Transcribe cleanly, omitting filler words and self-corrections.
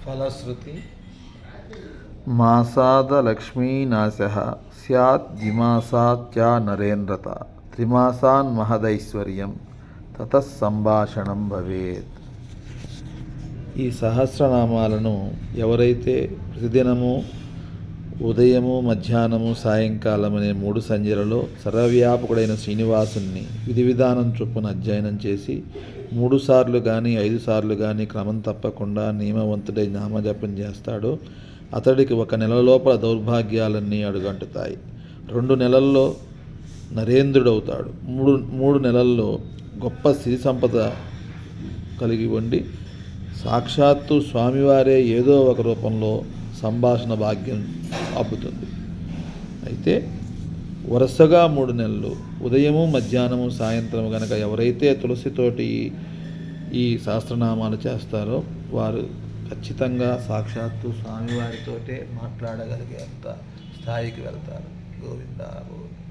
ఫలశ్రుతి మాసాదలక్ష్మీనాశః స్యాత్ ద్విమాసాత్యా నరేంద్రత త్రిమాసాన్ మహదైశ్వర్యం తతః సంభాషణం భవేత్. ఈ సహస్రనామాలను ఎవరైతే ప్రతిదినము ఉదయము, మధ్యాహ్నము, సాయంకాలం అనే 3 సంధ్యలలో సర్వవ్యాపకుడైన శ్రీనివాసుని విధి విధానం చొప్పున అధ్యయనం చేసి 3 సార్లు కానీ 5 సార్లు కానీ క్రమం తప్పకుండా నియమవంతుడై నామజపం చేస్తాడో అతడికి 1 నెల లోపల దౌర్భాగ్యాలన్నీ అడుగంటుతాయి. 2 నెలల్లో నరేంద్రుడవుతాడు. 3 నెలల్లో గొప్ప సిరి సంపద కలిగి ఉండి సాక్షాత్తు స్వామివారే ఏదో ఒక రూపంలో సంభాషణ భాగ్యం అబ్బుతుంది. అయితే వరుసగా 3 నెలలు ఉదయము, మధ్యాహ్నము, సాయంత్రము కనుక ఎవరైతే తులసితోటి ఈ సహస్రనామాలు చేస్తారో వారు ఖచ్చితంగా సాక్షాత్తు స్వామివారితోటే మాట్లాడగలిగేంత స్థాయికి వెళ్తారు. గోవిందా.